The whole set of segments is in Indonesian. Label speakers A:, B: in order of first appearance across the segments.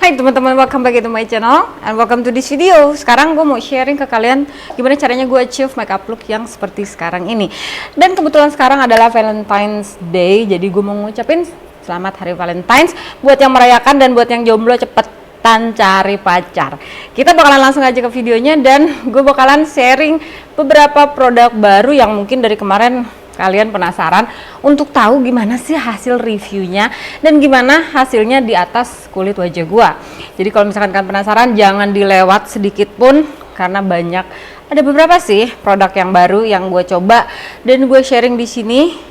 A: Hai teman-teman, welcome back to my channel and welcome to this video. Sekarang gue mau sharing ke kalian gimana caranya gue achieve makeup look yang seperti sekarang ini. Dan kebetulan sekarang adalah Valentine's Day, jadi gue mau ngucapin selamat hari Valentine's buat yang merayakan dan buat yang jomblo cepetan cari pacar. Kita bakalan langsung aja ke videonya dan gue bakalan sharing beberapa produk baru yang mungkin dari kemarin kalian penasaran untuk tahu gimana sih hasil reviewnya dan gimana hasilnya di atas kulit wajah gua. Jadi kalau misalkan kalian penasaran, jangan dilewat sedikit pun karena banyak, ada beberapa sih produk yang baru yang gue coba dan gue sharing di sini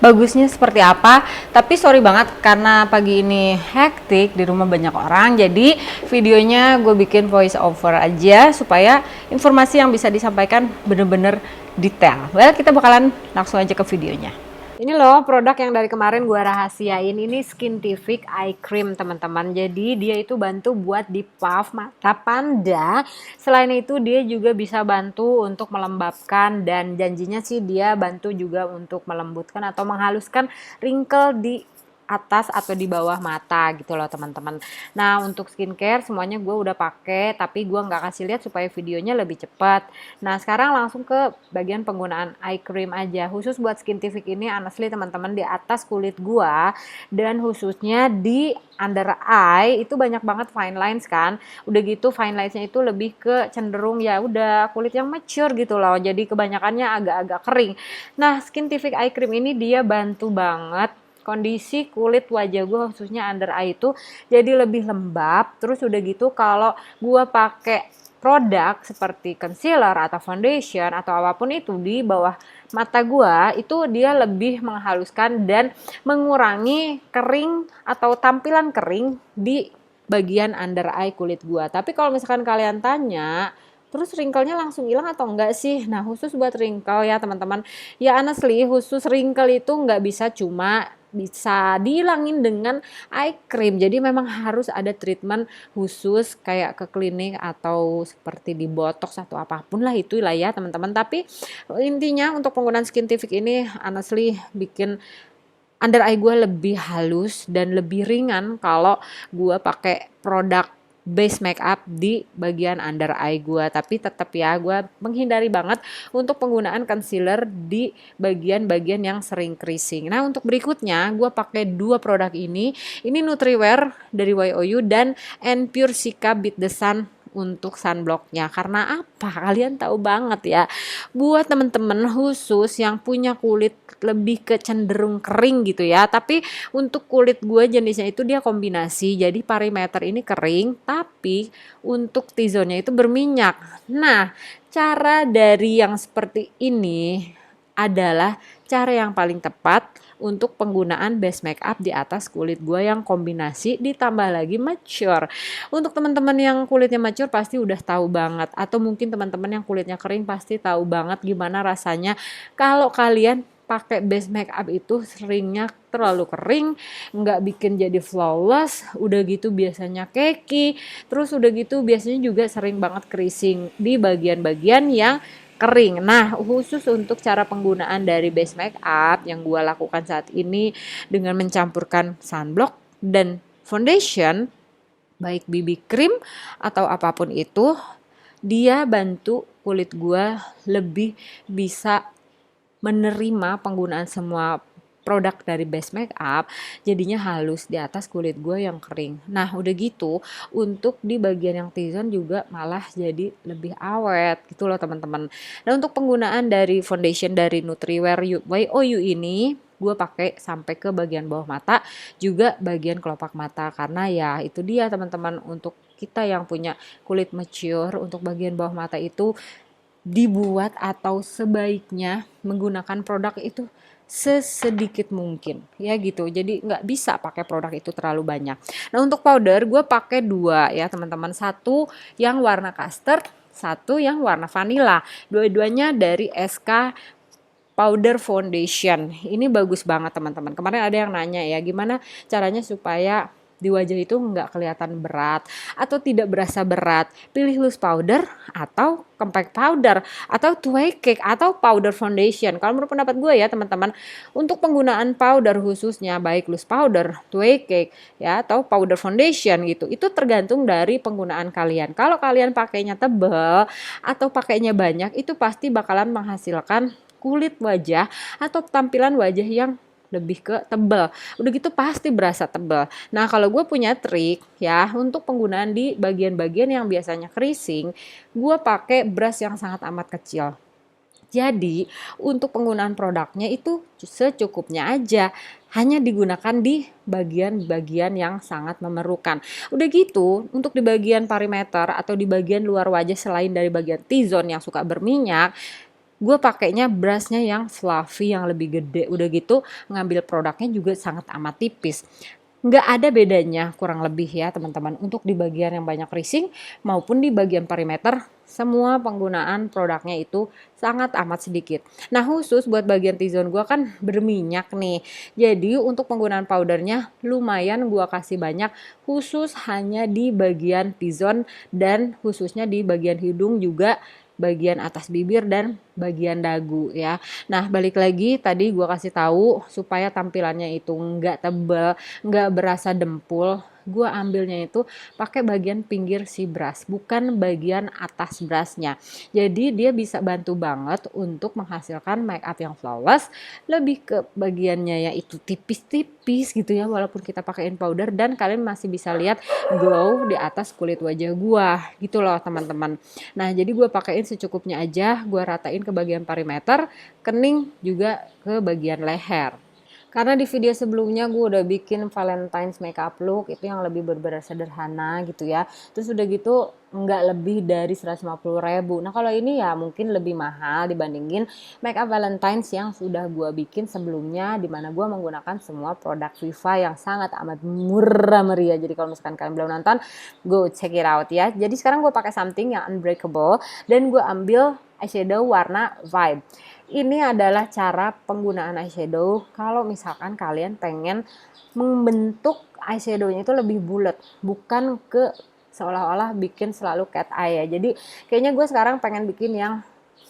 A: bagusnya seperti apa. Tapi sorry banget karena pagi ini hektik, di rumah banyak orang, jadi videonya gue bikin voice over aja supaya informasi yang bisa disampaikan bener-bener detail. Well, kita bakalan langsung aja ke videonya. Ini loh produk yang dari kemarin gue rahasiain, ini Skintific Eye Cream teman-teman. Jadi dia itu bantu buat di puff mata panda. Selain itu dia juga bisa bantu untuk melembabkan dan janjinya sih dia bantu juga untuk melembutkan atau menghaluskan wrinkle di atas atau di bawah mata gitu loh teman-teman. Nah untuk skincare semuanya gue udah pakai, tapi gue nggak kasih lihat supaya videonya lebih cepat. Nah sekarang langsung ke bagian penggunaan eye cream aja. Khusus buat Skintific ini honestly teman-teman, di atas kulit gue dan khususnya di under eye itu banyak banget fine lines kan. Udah gitu fine linesnya itu lebih ke cenderung ya udah kulit yang mature gitu loh. Jadi kebanyakannya agak-agak kering. Nah Skintific Eye Cream ini dia bantu banget kondisi kulit wajah gue khususnya under eye itu jadi lebih lembab. Terus udah gitu kalau gue pakai produk seperti concealer atau foundation atau apapun itu di bawah mata gue, itu dia lebih menghaluskan dan mengurangi kering atau tampilan kering di bagian under eye kulit gue. Tapi kalau misalkan kalian tanya, terus wrinkle-nya langsung hilang atau enggak sih? Nah khusus buat wrinkle ya teman-teman, ya honestly khusus wrinkle itu nggak bisa cuma bisa dihilangin dengan eye cream. Jadi memang harus ada treatment khusus kayak ke klinik atau seperti di botox atau apapun lah itulah ya teman-teman. Tapi intinya untuk penggunaan Skintific ini honestly bikin under eye gue lebih halus dan lebih ringan kalau gue pakai produk base makeup di bagian under eye gue. Tapi tetap ya gue menghindari banget untuk penggunaan concealer di bagian-bagian yang sering creasing. Nah untuk berikutnya gue pakai dua produk ini Nutriwear dari YOU dan Pure Cica Beat the Sun untuk sunblocknya. Karena apa? Kalian tahu banget ya, buat temen-temen khusus yang punya kulit lebih ke cenderung kering gitu ya, tapi untuk kulit gue jenisnya itu dia kombinasi, jadi perimeter ini kering tapi untuk T-zone-nya itu berminyak. Nah cara dari yang seperti ini adalah cara yang paling tepat untuk penggunaan base makeup di atas kulit gue yang kombinasi ditambah lagi mature. Untuk teman-teman yang kulitnya mature pasti udah tahu banget, atau mungkin teman-teman yang kulitnya kering pasti tahu banget gimana rasanya kalau kalian pakai base makeup itu seringnya terlalu kering, nggak bikin jadi flawless, udah gitu biasanya cakey, terus udah gitu biasanya juga sering banget creasing di bagian-bagian yang kering. Nah khusus untuk cara penggunaan dari base makeup yang gue lakukan saat ini dengan mencampurkan sunblock dan foundation, baik BB cream atau apapun itu, dia bantu kulit gue lebih bisa menerima penggunaan semua produk dari base makeup, jadinya halus di atas kulit gue yang kering. Nah udah gitu untuk di bagian yang T-zone juga malah jadi lebih awet gitu loh teman-teman. Dan untuk penggunaan dari foundation dari Nutriwear YOU ini gue pakai sampai ke bagian bawah mata, juga bagian kelopak mata, karena ya itu dia teman-teman, untuk kita yang punya kulit mature, untuk bagian bawah mata itu dibuat atau sebaiknya menggunakan produk itu sesedikit mungkin ya gitu. Jadi nggak bisa pakai produk itu terlalu banyak. Nah untuk powder gue pakai dua ya teman-teman, satu yang warna custard, satu yang warna vanilla. Dua-duanya dari SK Powder Foundation. Ini bagus banget teman-teman. Kemarin ada yang nanya ya gimana caranya supaya di wajah itu nggak kelihatan berat atau tidak berasa berat, pilih loose powder atau compact powder atau tway cake atau powder foundation. Kalau menurut pendapat gue ya teman-teman, untuk penggunaan powder khususnya baik loose powder, tway cake ya atau powder foundation gitu, itu tergantung dari penggunaan kalian. Kalau kalian pakainya tebal atau pakainya banyak, itu pasti bakalan menghasilkan kulit wajah atau tampilan wajah yang lebih ke tebal. Udah gitu pasti berasa tebal. Nah, kalau gue punya trik ya untuk penggunaan di bagian-bagian yang biasanya keriting, gue pakai brush yang sangat amat kecil. Jadi, untuk penggunaan produknya itu secukupnya aja. Hanya digunakan di bagian-bagian yang sangat memerlukan. Udah gitu, untuk di bagian perimeter atau di bagian luar wajah selain dari bagian T-zone yang suka berminyak, gue pakainya brushnya yang fluffy yang lebih gede. Udah gitu ngambil produknya juga sangat amat tipis. Nggak ada bedanya kurang lebih ya teman-teman untuk di bagian yang banyak creasing maupun di bagian perimeter, semua penggunaan produknya itu sangat amat sedikit. Nah, khusus buat bagian T-zone gue kan berminyak nih, jadi untuk penggunaan powdernya lumayan gue kasih banyak, khusus hanya di bagian T-zone dan khususnya di bagian hidung juga, bagian atas bibir dan bagian dagu ya. Nah, balik lagi tadi gue kasih tahu supaya tampilannya itu nggak tebal, nggak berasa dempul. Gue ambilnya itu pakai bagian pinggir si brush, bukan bagian atas brushnya. Jadi dia bisa bantu banget untuk menghasilkan make up yang flawless, lebih ke bagiannya ya itu tipis-tipis gitu ya, walaupun kita pakein powder dan kalian masih bisa lihat glow di atas kulit wajah gue gitu loh teman-teman. Nah, jadi gue pakein secukupnya aja, gue ratain ke bagian perimeter, kening juga ke bagian leher. Karena di video sebelumnya gue udah bikin Valentine's makeup look itu yang lebih berbeda sederhana gitu ya. Terus udah gitu nggak lebih dari 150.000. Nah, kalau ini ya mungkin lebih mahal dibandingin makeup Valentine's yang sudah gue bikin sebelumnya, dimana gue menggunakan semua produk Viva yang sangat amat murah meriah. Jadi kalau misalkan kalian belum nonton, go check it out ya. Jadi sekarang gue pakai something yang unbreakable dan gue ambil eyeshadow warna Vibe. Ini adalah cara penggunaan eyeshadow kalau misalkan kalian pengen membentuk eyeshadownya itu lebih bulat, bukan ke seolah-olah bikin selalu cat eye ya. Jadi kayaknya gue sekarang pengen bikin yang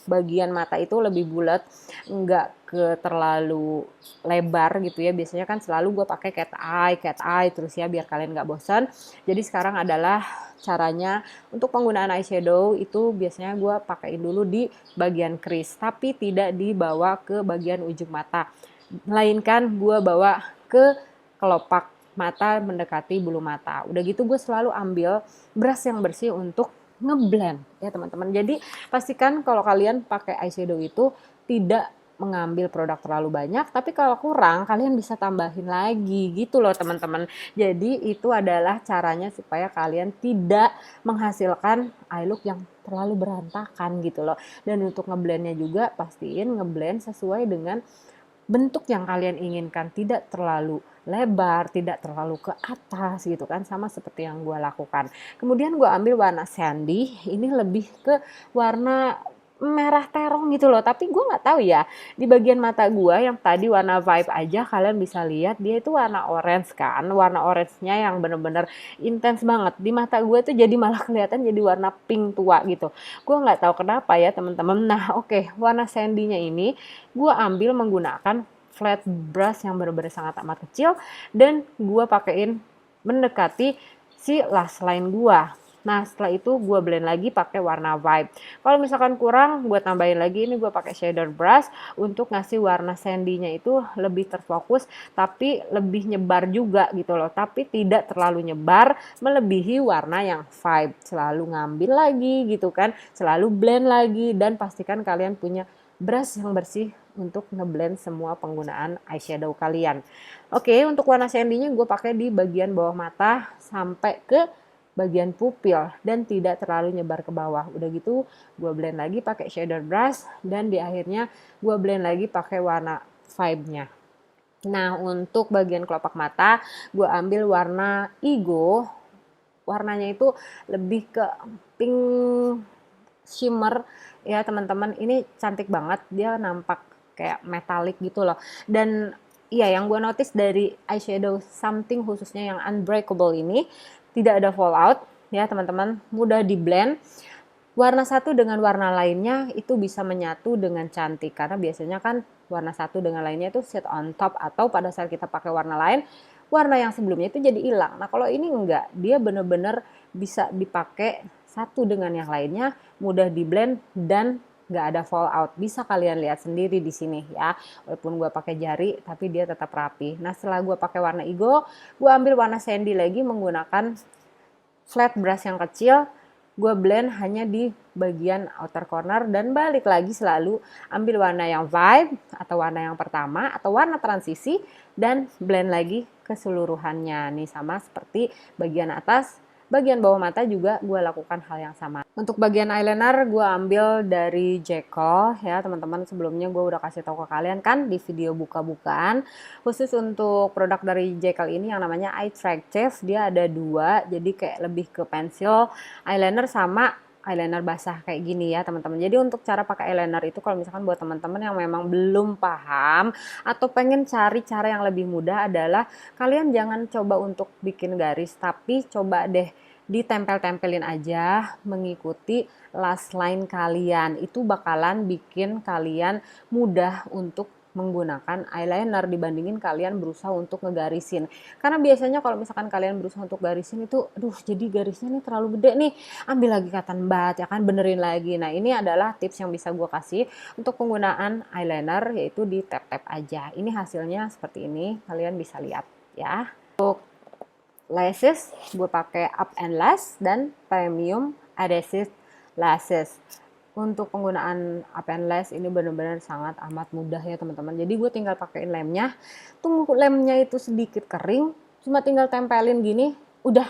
A: bagian mata itu lebih bulat, enggak ke terlalu lebar gitu ya. Biasanya kan selalu gue pakai cat eye terus ya biar kalian nggak bosan. Jadi sekarang adalah caranya untuk penggunaan eyeshadow itu biasanya gue pakaiin dulu di bagian crease, tapi tidak dibawa ke bagian ujung mata, melainkan gue bawa ke kelopak mata mendekati bulu mata. Udah gitu gue selalu ambil brush yang bersih untuk ngeblend ya teman-teman. Jadi pastikan kalau kalian pakai eyeshadow itu tidak mengambil produk terlalu banyak, tapi kalau kurang kalian bisa tambahin lagi gitu loh teman-teman. Jadi itu adalah caranya supaya kalian tidak menghasilkan eye look yang terlalu berantakan gitu loh. Dan untuk ngeblendnya juga pastiin ngeblend sesuai dengan bentuk yang kalian inginkan, tidak terlalu lebar, tidak terlalu ke atas gitu kan, sama seperti yang gue lakukan. Kemudian gue ambil warna sandy, ini lebih ke warna merah terong gitu loh, tapi gue nggak tahu ya di bagian mata gue yang tadi warna Vibe aja kalian bisa lihat dia itu warna orange kan, warna orange-nya yang bener-bener intens banget. Di mata gue tuh jadi malah kelihatan jadi warna pink tua gitu. Gue nggak tahu kenapa ya teman-teman. Nah oke, warna sandy-nya ini gue ambil menggunakan flat brush yang benar-benar sangat amat kecil dan gue pakein mendekati si lash line gue. Nah setelah itu gue blend lagi pakai warna Vibe. Kalau misalkan kurang gue tambahin lagi, ini gue pakai shader brush untuk ngasih warna sandy-nya itu lebih terfokus tapi lebih nyebar juga gitu loh, tapi tidak terlalu nyebar melebihi warna yang Vibe. Selalu ngambil lagi gitu kan, selalu blend lagi dan pastikan kalian punya brush yang bersih untuk ngeblend semua penggunaan eyeshadow kalian. Oke, untuk warna sandy-nya gue pakai di bagian bawah mata sampai ke bagian pupil dan tidak terlalu nyebar ke bawah. Udah gitu gue blend lagi pakai shader brush dan di akhirnya gue blend lagi pakai warna Vibe-nya. Nah, untuk bagian kelopak mata gue ambil warna Igo. Warnanya itu lebih ke pink shimmer ya teman-teman. Ini cantik banget, dia nampak kayak metalik gitu loh. Dan iya yang gue notice dari eyeshadow Something khususnya yang Unbreakable ini tidak ada fallout ya teman-teman, mudah di blend. Warna satu dengan warna lainnya itu bisa menyatu dengan cantik karena biasanya kan warna satu dengan lainnya itu sit on top atau pada saat kita pakai warna lain warna yang sebelumnya itu jadi hilang. Nah kalau ini enggak, dia bener-bener bisa dipakai satu dengan yang lainnya, mudah di blend dan nggak ada fallout. Bisa kalian lihat sendiri di sini ya. Walaupun gue pakai jari, tapi dia tetap rapi. Nah setelah gue pakai warna hijau, gue ambil warna sandy lagi menggunakan flat brush yang kecil. Gue blend hanya di bagian outer corner dan balik lagi selalu ambil warna yang vibe atau warna yang pertama atau warna transisi dan blend lagi keseluruhannya. Nih sama seperti bagian atas. Bagian bawah mata juga gue lakukan hal yang sama. Untuk bagian eyeliner gue ambil dari Jekyll ya teman-teman. Sebelumnya gue udah kasih tahu ke kalian kan di video buka-bukaan. Khusus untuk produk dari Jekyll ini yang namanya Eye Attractive. Dia ada dua, jadi kayak lebih ke pensil eyeliner sama eyeliner basah kayak gini ya teman-teman. Jadi untuk cara pakai eyeliner itu kalau misalkan buat teman-teman yang memang belum paham atau pengen cari cara yang lebih mudah adalah kalian jangan coba untuk bikin garis, tapi coba deh ditempel-tempelin aja mengikuti last line kalian. Itu bakalan bikin kalian mudah untuk menggunakan eyeliner dibandingin kalian berusaha untuk ngegarisin. Karena biasanya kalau misalkan kalian berusaha untuk garisin itu, aduh jadi garisnya nih terlalu gede nih, ambil lagi cotton bud ya kan, benerin lagi. Nah ini adalah tips yang bisa gue kasih untuk penggunaan eyeliner, yaitu di tap-tap aja. Ini hasilnya seperti ini, kalian bisa lihat ya. Untuk lashes gue pakai Up and Lash dan Premium Adhesive Lashes. Untuk penggunaan Up and Lash ini benar-benar sangat amat mudah ya teman-teman. Jadi gue tinggal pakein lemnya, tunggu lemnya itu sedikit kering, cuma tinggal tempelin gini, udah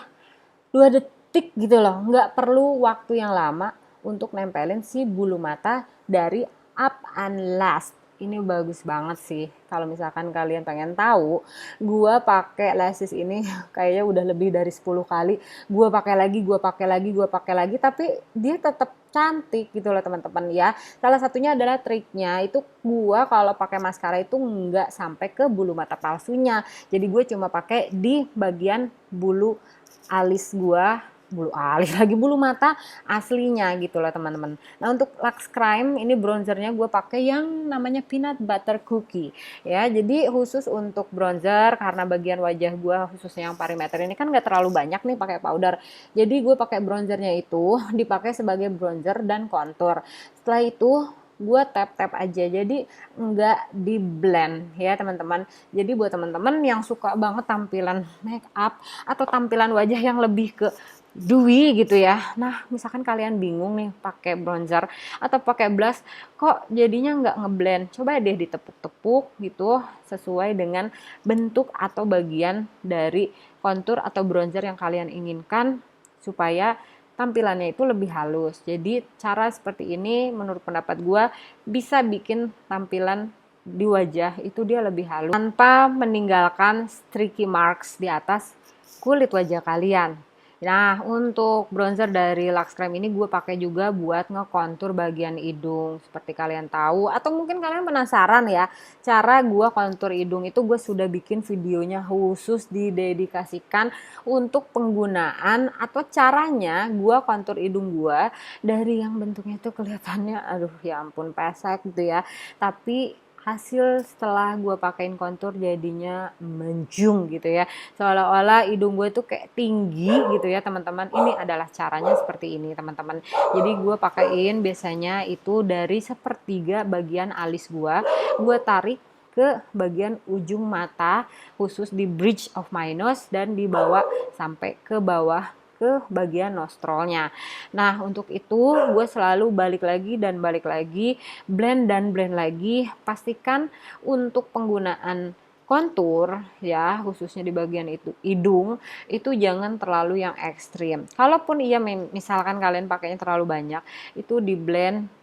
A: 2 detik gitu loh. Nggak perlu waktu yang lama untuk nempelin si bulu mata dari Up and Lash. Ini bagus banget sih. Kalau misalkan kalian pengen tahu, gua pakai lashes ini kayaknya udah lebih dari 10 kali. Gua pakai lagi, gua pakai lagi, gua pakai lagi, tapi dia tetap cantik gitu loh teman-teman ya. Salah satunya adalah triknya itu gua kalau pakai maskara itu nggak sampai ke bulu mata palsunya. Jadi gue cuma pakai di bagian bulu alis gua, bulu alis lagi, bulu mata aslinya gitu loh teman-teman. Nah untuk Lux Crime ini bronzernya gue pakai yang namanya Peanut Butter Cookie ya. Jadi khusus untuk bronzer karena bagian wajah gue khususnya yang perimeter ini kan gak terlalu banyak nih pakai powder. Jadi gue pakai bronzernya itu dipakai sebagai bronzer dan contour. Setelah itu gue tap-tap aja, jadi enggak di blend ya teman-teman. Jadi buat teman-teman yang suka banget tampilan make up atau tampilan wajah yang lebih ke dewy gitu ya. Nah, misalkan kalian bingung nih pakai bronzer atau pakai blush, kok jadinya nggak ngeblend. Coba deh ditepuk-tepuk gitu sesuai dengan bentuk atau bagian dari kontur atau bronzer yang kalian inginkan supaya tampilannya itu lebih halus. Jadi cara seperti ini menurut pendapat gue bisa bikin tampilan di wajah itu dia lebih halus tanpa meninggalkan streaky marks di atas kulit wajah kalian. Nah untuk bronzer dari Lux Creme ini gue pakai juga buat ngekontur bagian hidung seperti kalian tahu, atau mungkin kalian penasaran ya cara gue kontur hidung itu gue sudah bikin videonya khusus didedikasikan untuk penggunaan atau caranya gue kontur hidung gue dari yang bentuknya itu kelihatannya aduh ya ampun pesek gitu ya, tapi hasil setelah gue pakein kontur jadinya menjung gitu ya, seolah-olah hidung gue tuh kayak tinggi gitu ya teman-teman. Ini adalah caranya seperti ini teman-teman. Jadi gue pakein biasanya itu dari sepertiga bagian alis gue tarik ke bagian ujung mata khusus di bridge of my nose dan dibawa sampai ke bawah ke bagian nostrolnya. Nah untuk itu gue selalu balik lagi dan balik lagi, blend dan blend lagi. Pastikan untuk penggunaan kontur ya khususnya di bagian itu hidung itu jangan terlalu yang ekstrim. Kalaupun iya misalkan kalian pakainya terlalu banyak, itu di blend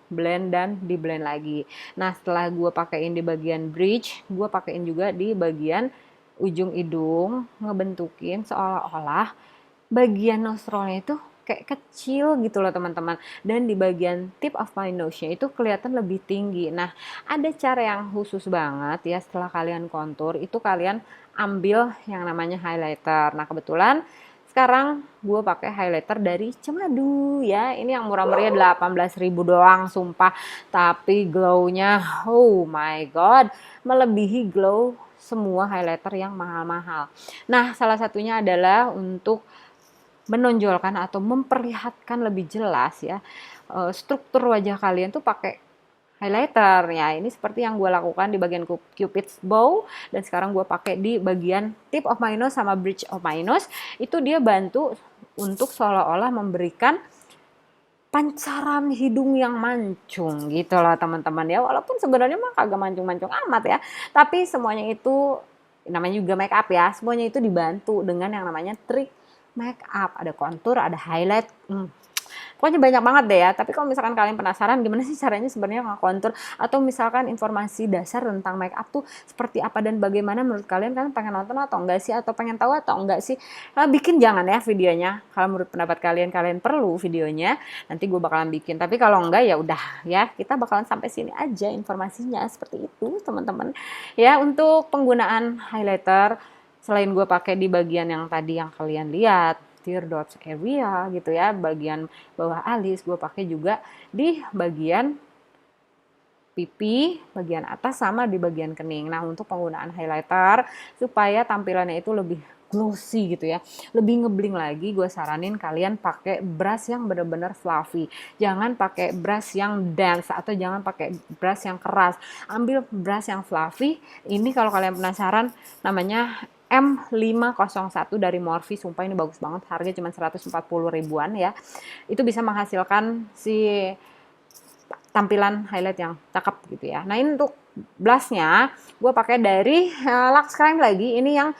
A: dan di blend lagi. Nah setelah gue pakein di bagian bridge, gue pakein juga di bagian ujung hidung, ngebentukin seolah-olah bagian nostrolnya itu kayak kecil gitu loh teman-teman. Dan di bagian tip of my nose-nya itu kelihatan lebih tinggi. Nah, ada cara yang khusus banget ya setelah kalian kontur, itu kalian ambil yang namanya highlighter. Nah, kebetulan sekarang gue pakai highlighter dari Cemadu ya. Ini yang murah meriah 18.000 doang, sumpah. Tapi glow-nya, oh my god, melebihi glow semua highlighter yang mahal-mahal. Nah, salah satunya adalah untuk menonjolkan atau memperlihatkan lebih jelas ya struktur wajah kalian tuh pakai highlighter ya. Ini seperti yang gue lakukan di bagian Cupid's bow, dan sekarang gue pakai di bagian tip of my nose sama bridge of my nose. Itu dia bantu untuk seolah-olah memberikan pancaran hidung yang mancung gitu loh teman-teman ya. Walaupun sebenarnya mah kagak mancung-mancung amat ya, tapi semuanya itu namanya juga make up ya, semuanya itu dibantu dengan yang namanya trik make up. Ada contour, ada highlight, pokoknya banyak banget deh ya. Tapi kalau misalkan kalian penasaran gimana sih caranya sebenarnya nge-contour, atau misalkan informasi dasar tentang make up tuh seperti apa dan bagaimana menurut kalian, pengen nonton atau enggak sih, atau pengen tahu atau enggak sih, bikin jangan ya videonya. Kalau menurut pendapat kalian perlu videonya, nanti gue bakalan bikin. Tapi kalau enggak ya udah ya, kita bakalan sampai sini aja informasinya, seperti itu teman-teman ya. Untuk penggunaan highlighter, selain gue pakai di bagian yang tadi yang kalian lihat, tear dots area gitu ya, bagian bawah alis, gue pakai juga di bagian pipi, bagian atas, sama di bagian kening. Nah, untuk penggunaan highlighter supaya tampilannya itu lebih glossy gitu ya, lebih ngebling lagi, gue saranin kalian pakai brush yang bener-bener fluffy. Jangan pakai brush yang dense atau jangan pakai brush yang keras. Ambil brush yang fluffy. Ini kalau kalian penasaran, namanya M501 dari Morphe. Sumpah ini bagus banget, harganya cuma 140 ribuan ya. Itu bisa menghasilkan si tampilan highlight yang cakep gitu ya. Nah, ini untuk blushnya gue pakai dari Lux Crime lagi. Ini yang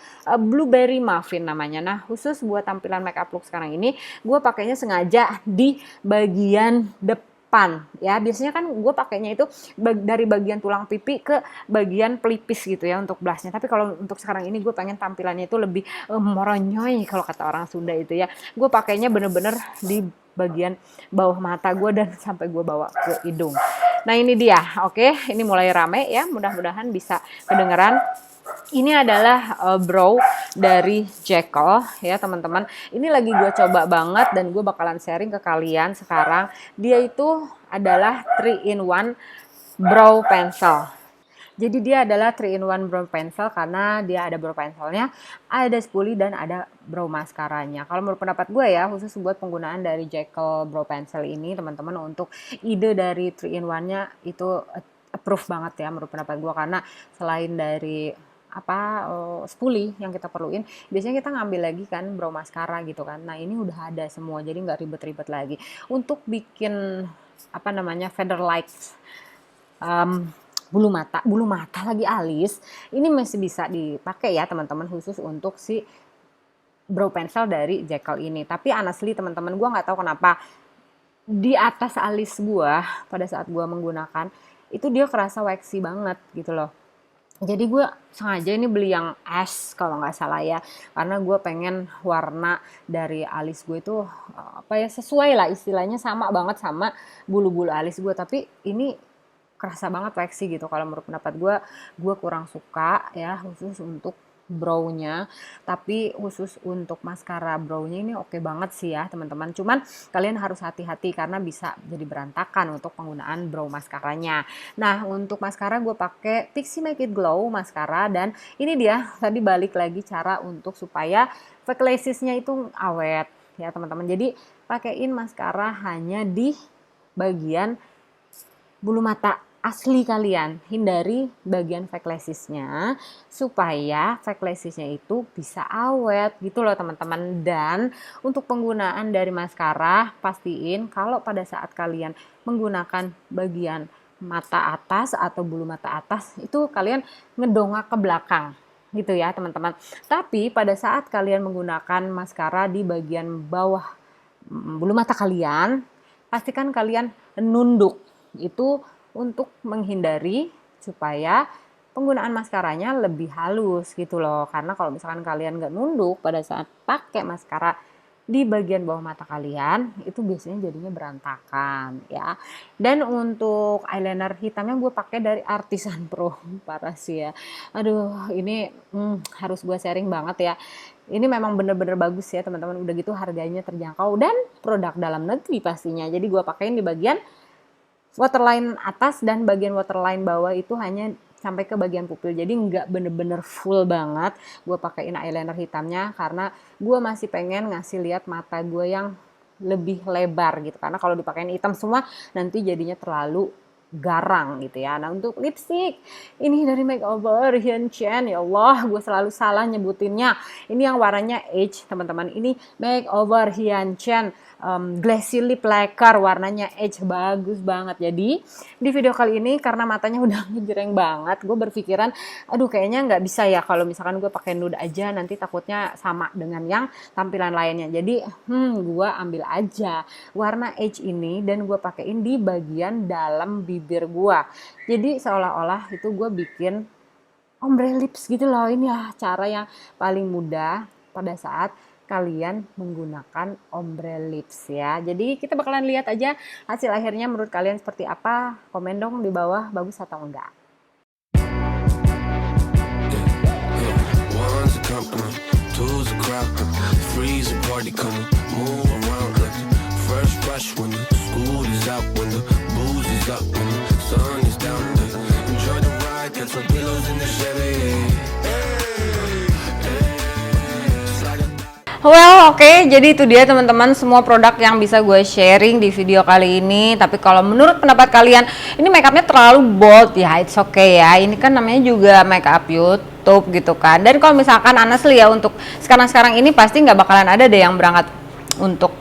A: Blueberry Muffin namanya. Nah, khusus buat tampilan makeup look sekarang ini, gue pakainya sengaja di bagian depan ya. Biasanya kan gue pakainya itu dari bagian tulang pipi ke bagian pelipis gitu ya untuk blushnya. Tapi kalau untuk sekarang ini gue pengen tampilannya itu lebih moronyoy kalau kata orang Sunda itu ya. Gue pakainya bener-bener di bagian bawah mata gue dan sampai gue bawa ke hidung. Nah, ini dia, oke, ini mulai rame ya, mudah-mudahan bisa kedengeran. Ini adalah brow dari Jekyll ya teman-teman. Ini lagi gue coba banget dan gue bakalan sharing ke kalian sekarang. Dia itu adalah 3-in-1 brow pencil. Jadi dia adalah 3-in-1 brow pencil karena dia ada brow pencilnya, ada spoolie, dan ada brow mascaranya. Kalau menurut pendapat gue ya, khusus buat penggunaan dari Jekyll brow pencil ini teman-teman, untuk ide dari 3-in-1-nya itu approve banget ya menurut pendapat gue. Karena selain dari spoolie yang kita perluin, biasanya kita ngambil lagi kan brow mascara gitu kan. Nah, ini udah ada semua, jadi nggak ribet-ribet lagi. Untuk bikin feather lights, bulu mata lagi alis, ini masih bisa dipakai ya teman-teman, khusus untuk si brow pencil dari Jekyll ini. Tapi honestly teman-teman, gue nggak tahu kenapa di atas alis gue pada saat gue menggunakan itu dia kerasa waxy banget gitu loh. Jadi gue sengaja ini beli yang ash kalau nggak salah ya, karena gue pengen warna dari alis gue itu sesuai lah, istilahnya sama banget sama bulu-bulu alis gue. Tapi ini kerasa banget waxy gitu. Kalau menurut pendapat gue kurang suka ya, khusus untuk brow-nya. Tapi khusus untuk maskara brow-nya ini oke banget sih ya teman-teman. Cuman kalian harus hati-hati karena bisa jadi berantakan untuk penggunaan brow maskaranya. Nah, untuk maskara gue pakai Pixi Make It Glow maskara, dan ini dia tadi balik lagi cara untuk supaya fake lashes-nya itu awet ya teman-teman. Jadi pakaiin maskara hanya di bagian bulu mata asli kalian, hindari bagian fake lashes-nya supaya fake lashes-nya itu bisa awet gitu loh teman-teman. Dan untuk penggunaan dari maskara, pastiin kalau pada saat kalian menggunakan bagian mata atas atau bulu mata atas itu kalian ngedongak ke belakang gitu ya teman-teman. Tapi pada saat kalian menggunakan maskara di bagian bawah bulu mata kalian, pastikan kalian nunduk, itu untuk menghindari supaya penggunaan maskaranya lebih halus gitu loh. Karena kalau misalkan kalian nggak nunduk pada saat pakai maskara, di bagian bawah mata kalian itu biasanya jadinya berantakan ya. Dan untuk eyeliner hitamnya gue pakai dari Artisan Pro, parah sih ya. Aduh, ini harus gue sharing banget ya. Ini memang bener-bener bagus ya teman-teman, udah gitu harganya terjangkau dan produk dalam negeri pastinya. Jadi gue pakein di bagian waterline atas dan bagian waterline bawah itu hanya sampai ke bagian pupil, jadi nggak bener-bener full banget gue pakein eyeliner hitamnya karena gue masih pengen ngasih lihat mata gue yang lebih lebar gitu, karena kalau dipakein hitam semua nanti jadinya terlalu garang gitu ya. Nah untuk lipstick ini dari Makeover Hien Chen, ya Allah gue selalu salah nyebutinnya. Ini yang warnanya H teman-teman, ini Makeover Hien Chen Glassy Lip Lacquer, warnanya H, bagus banget. Jadi di video kali ini karena matanya udah ngejreng banget, gue berpikiran aduh kayaknya nggak bisa ya kalau misalkan gue pakai nude aja, nanti takutnya sama dengan yang tampilan lainnya. Jadi gue ambil aja warna H ini dan gue pakein di bagian dalam bibir gue. Jadi seolah-olah itu gue bikin ombre lips gitu loh. Ini ya cara yang paling mudah pada saat kalian menggunakan ombre lips ya. Jadi kita bakalan lihat aja hasil akhirnya menurut kalian seperti apa. Komen dong di bawah bagus atau enggak. Well, oke, jadi itu dia teman-teman semua produk yang bisa gue sharing di video kali ini. Tapi kalau menurut pendapat kalian, ini makeupnya terlalu bold ya, it's okay ya. Ini kan namanya juga makeup YouTube gitu kan. Dan kalau misalkan honestly ya, untuk sekarang-sekarang ini pasti nggak bakalan ada deh yang berangkat untuk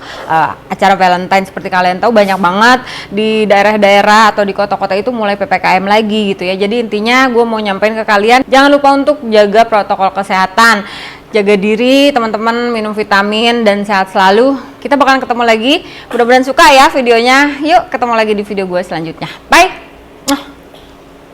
A: acara Valentine. Seperti kalian tahu banyak banget di daerah-daerah atau di kota-kota itu mulai PPKM lagi gitu ya. Jadi intinya gue mau nyampein ke kalian, jangan lupa untuk jaga protokol kesehatan. Jaga diri teman-teman, minum vitamin dan sehat selalu. Kita bakalan ketemu lagi. Mudah-mudahan suka ya videonya. Yuk ketemu lagi di video gue selanjutnya. Bye!